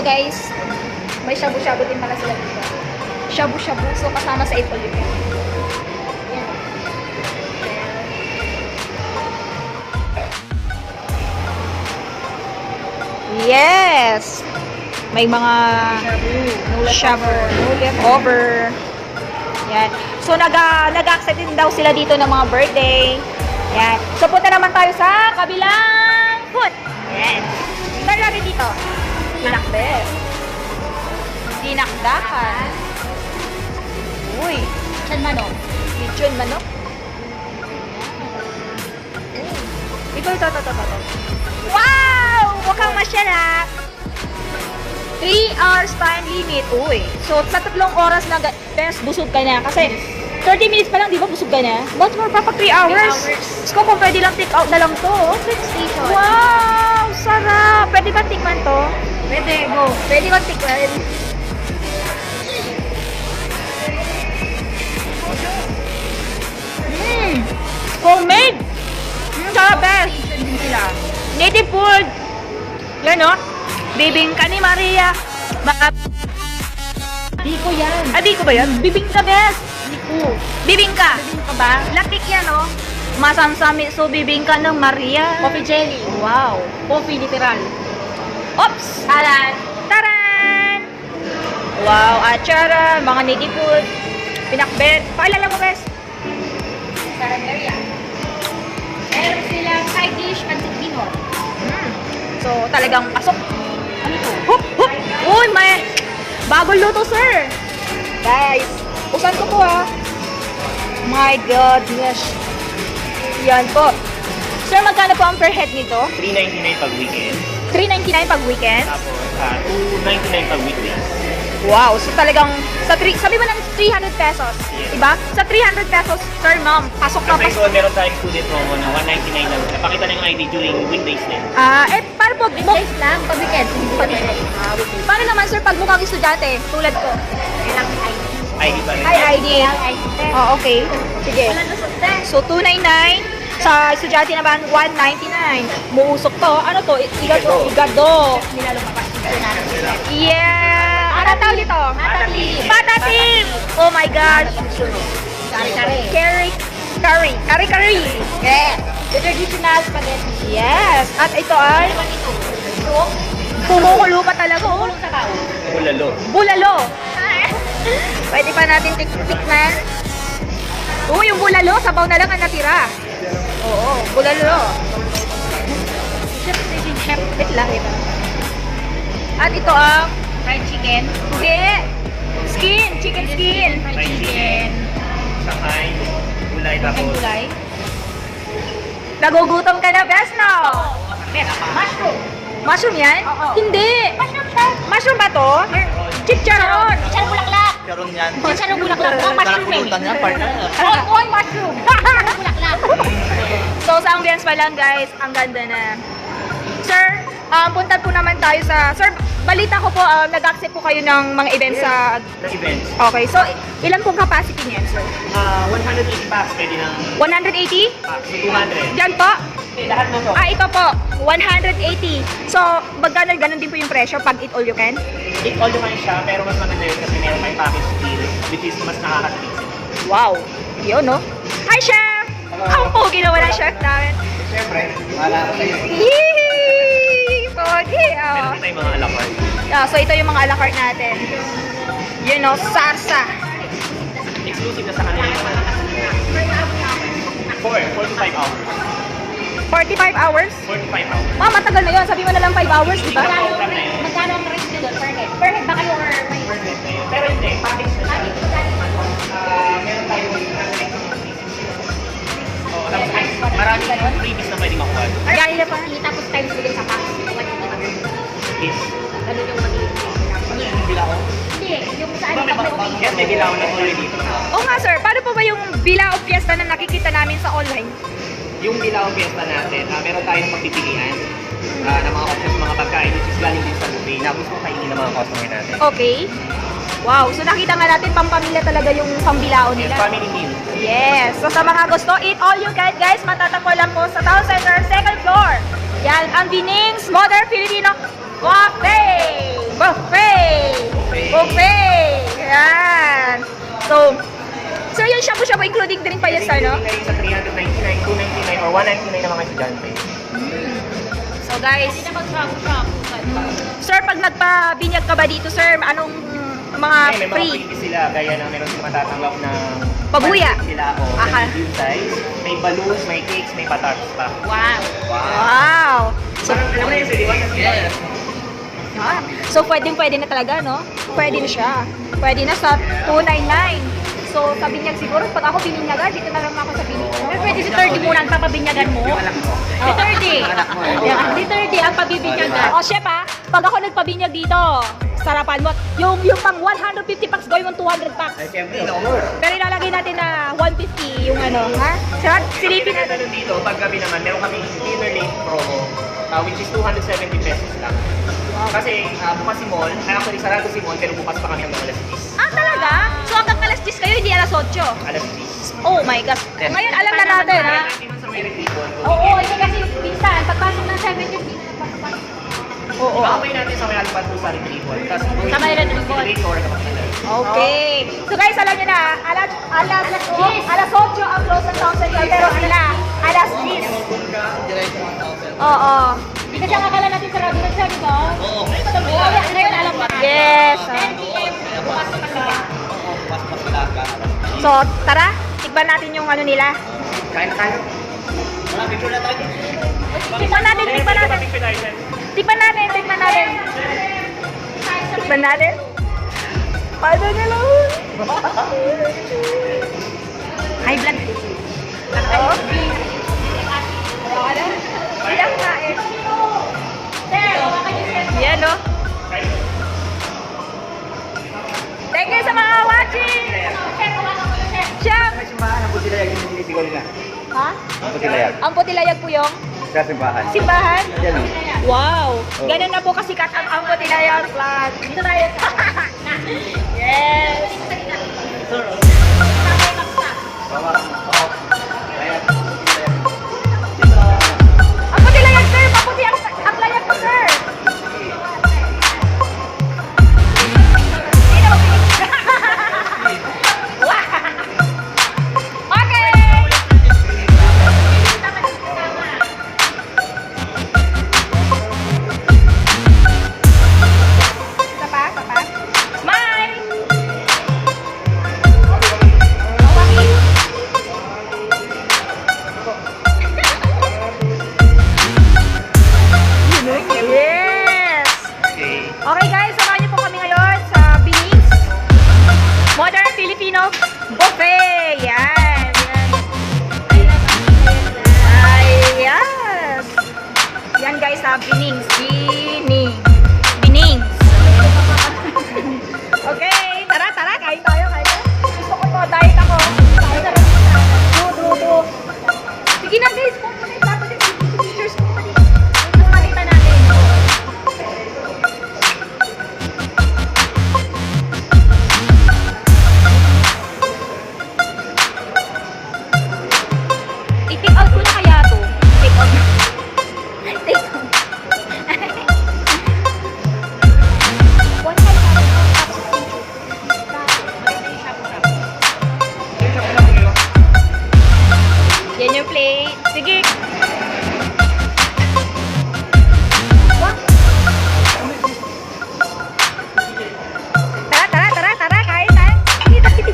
guys, may shabu-shabu din pala sila dito. Shabu-shabu. So, kasama sa ito yun. Yan. Yes! May mga shabu, no leftover. Yan. So, nag-accept din daw sila dito ng mga birthday. Yan. So, punta naman tayo sa kabilang food. Yan. Tingnan natin dito. Pinakbet. Dinakdakan. Uy. Lechon manok. Lechon manok. Ito. Wow! Mukhang masarap. 3 hours time limit. Uy. So, sa 3 oras na best busog ka na. Kasi, 30 minutes pa lang, di ba? Busog ka na. But more pa 3 hours. So, kung pwede lang take out na lang to. Station. Wow! Sarap! Pwede ba tikman to? Pwede, go. Pwede ba tikman? Homemade! Sarap, best! Station din sila. Native food! Yan, no? Bibingka ni Maria. Di ko yan. Di ko ba yan? Bibingka, best! Di ko. Bibingka! Bibingka ba? Lakik yan, no? Masamsami. So, bibingka ng Maria. Coffee jelly. Wow! Coffee literal. Oops! Taran. Taran! Wow! Achara, mga native food. Pinakbet. Paalala mo, best? Sarandaria. Meron silang side dish, pancit bihon. So, talagang pasok. Ano ito? Hup! Hup! Uy, may bagong luto, sir! Guys, usan ko po, ha? My goodness. Yan po. Sir, magkano po ang per head nito? $3.99 pag weekend. $3.99 pag weekend? Tapos, $2.99 pag weekdays. Wow, so talagang, sabi mo ng 300 pesos, Yes. diba? Sa 300 pesos, sir, ma'am, pasok na Kapag pasok. so, meron tayong student promo na $199 lang. Napakita na yung ID during weekdays din. Paano po, Weekdays lang, pag weekend. Hindi pa pwede. paano naman, sir, pag mukhang estudyante, tulad ko? Kailangan ID. ID pa rin. Ay, ID. Kailangan ID test. Oh, okay. Sige. Wala na sa test. So, $299. Sa estudyante naman, $199. Muusok to. Ano to? Igado. Igado. Nila lumabas yung natin sila. Yeah! Ano tawag dito? Matalim. Patatim! Oh my gosh. Kare-kare. Curry. Curry. Yeah. The traditional spaghetti. Yes. At ito ay Ano ito? Soup. kumukulo pa talaga. Oh. Kulong sabaw. Bulalo. Bulalo. Pwede pa natin tikman. Oo, yung bulalo, sabaw na lang ang natira. Oo, bulalo. Chef. Wait lang, ito. At ito ang Fried chicken. hindi. Chicken skin. Fried chicken. Sakay. Gulay tapos. Gulay. Nagugutom ka na, best no? Mushroom. Mushroom yan? Oo. Hindi. Mushroom siya. Mushroom ba to? Chicharon. Chicharon bulaklak. Karoon yan. Chicharon bulaklak. Oh, mushroom eh. Nakapulutan niya, partner. Oy, mushroom. Chicharon bulaklak. So, sa ambience pa lang, guys, ang ganda na. Sir, punta po naman tayo sa... Sir, balita ko po, nag-accept po kayo ng mga events sa... The events. Okay, so, ilan pong capacity niyan, sir? 180 packs. Pwede ng 180? packs. So, 200. Diyan po? Lahat na to. Ito po, 180. So, magkano ganun din po yung presyo pag eat all you can? Eat all you can siya, pero mas maganda yun kasi meron tayong package deal, which is mas nakakatipid sila. Wow! Yun, no? Hi, Chef! Ang pogi naman ang chef namin. Siyempre, wala ko sa'yo. Yee! Pogi, Meron oh. din tayong mga alapart. Yeah, so, ito yung mga a la carte natin. You know, sarsa. Exclusive na sa kanila yung mga 4 to 5 hours. 45 hours? 45 hours. Matagal na yun. Sabi mo na lang 5 hours, di ba? Magkano ang price nyo doon per head? Per head ba kayo or may... Pero hindi, package na siya. Dito magkano? Meron tayong marami tayong freebies na pwede makuha. Gaya na pa. Tapos times mo din sa pack. Is, Ganun yung magiging. ano yun, yung bilaw? Hindi, yung sa Diba ano may pag bakit? Yes, may bilaw na already dito. Oo nga, sir. Paano po ba yung Bilao Fiesta na nakikita namin sa online? Yung bilaw fiesta natin, meron tayong pagpipilian ng mga options, mga pagkain, which is galing din sa buffet na gusto kainin ng mga customer natin. Okay. Wow. So, nakita nga natin, pampamilya talaga yung pambilao Yes, nila. family meal. Yes. So, sa mga gusto, eat all you can, guys. Matatagpo lang po sa Town Center, second floor. Yan, ang Binings Modern Filipino Cafe. Buffet! Buffet! Ayan. So, sir, yung shabu-shabu including drink pa yun, sir, no? Kayo sa 399, 299, or 199 na mga estudyante. So, guys, Hindi na mag-shabu-shabu. sir, pag nagpabinyag ka ba dito, sir, anong mga May mga free? freebies sila, gaya na meron silang matatanggap ng Pabuya. pancit sila o Aha. yung size. May balloons, may cakes, may patarts pa. Wow. Wow! So, Parang alam mo yun, sir, di ba? ah, so pwede na talaga, no? Pwede na siya. Pwede na sa 299. So, sa binyag siguro, pag ako bininyagan, dito na lang ako sa binyag. Pero pwede si 30 muna ang papabinyagan mo. Yung anak mo. Si 30. Yeah, si 30 ang pabibinyagan. O, chef, pag ako nagpabinyag dito, sarapan mo. Yung pang 150 packs, gawin mo 200 packs. Ay, siyempre, no. Pero ilalagay natin na 150 yung ano, ha? Sarap, silipin Silipin natin. natin dito, paggabi naman, meron kami dinner late promo, which is 270 pesos lang. Kasi bukas si mall, actually sarado si mall, pero bukas pa kami hanggang alas 10. Ah, talaga? So, hanggang alas 10 kayo, hindi alas 8. Alas 10. Oh my gosh. Ngayon, alam na natin, ha? Sa may ribbon. Oo, hindi kasi minsan, pagpasok ng 7 yung Oo. Makapay natin sa may alpan po sa ribbon. Tapos, Sa may Red Ribbon. late or kapag Okay. So guys, alam nyo na, alas 8 ang close ng Town Central, pero sila, alas 10. Oo. Hindi kasi ang akala natin sa radio nagsabi ko. Oo. Ngayon alam mo. Yes. 10 p.m. bukas pa sila. So, tara, tikman natin yung ano nila. Kain tayo. Tikman natin. Tikman natin. Paano nyo lang? High blood. Oo. Ilang nga eh. Sir, baka kayo sir. Yan, no? Thank you sa mga watching! Sir, baka ko sir. Chef! May simbahan, ang putilayag yung nilisigaw nila. Ha? Ang putilayag. Ang Putilayag po yung Sa simbahan. simbahan? Yan o. Wow! Ganun na po kasikat ang Putilayag Flag. Dito tayo. Yes! Ang Putilayag, sir! Maputi ang layag ko, sir! Okay! Isa pa? Smile! Yes! Okay. Okay guys, samahan niyo po kami ngayon sa Binings Modern Filipino Buffet. Yan. Ay, yes. Yan guys sa Binings. Binings. Okay, tara, kain tayo. Gusto ko to, diet ako. Do. Sige na guys, kung muna dapat yung pictures ko pa dito. Mas makita natin. I-take out ko na kaya to. Take out. Take out. One time yan yung plate. Sige. What? Tara. Kain tayo. Sige.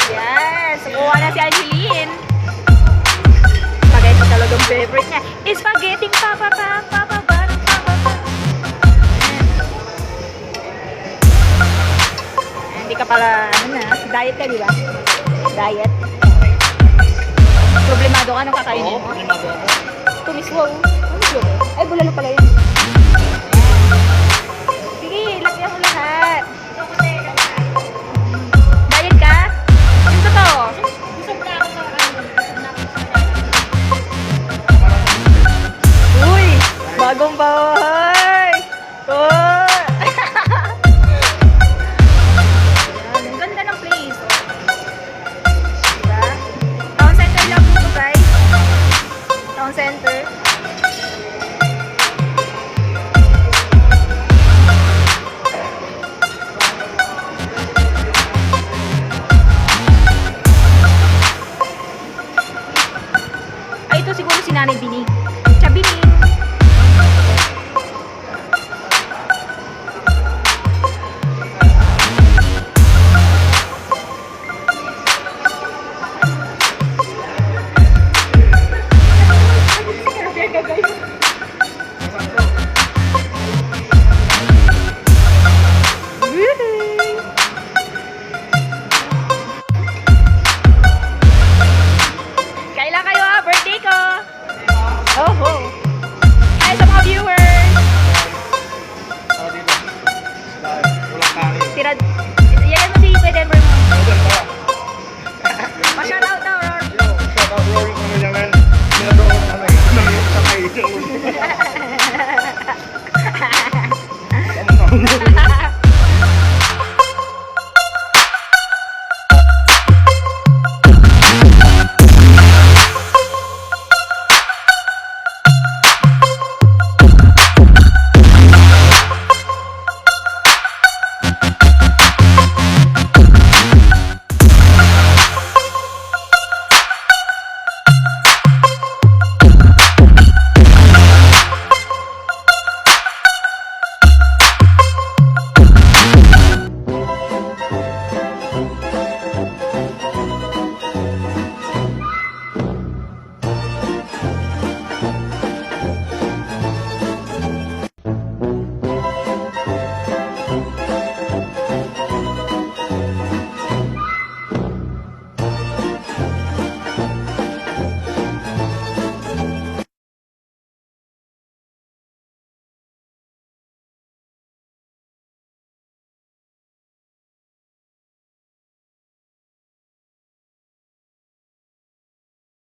Yes, kuha na si Angeline. Spaghetti talagang favorite niya. Spaghetti papa. Hindi ka pala, diet ka, di ba? Diet. Problemado ka nung kakainin mo? Tumiswaw. Ay, bulalo pala yun. Sige, lagyan mo lahat. Diet ka? Yung totoo. Busog na ako sa Uy! Bagong bahay! Oh! Ayan, ang ganda ng place. Diba? Town Center lang Grad... Yan mo si Kuya Denver mo. Pa-shoutout na, Rory. Shout out Rory kung jangan. Minadoon ano eh. Nangit sa kayo.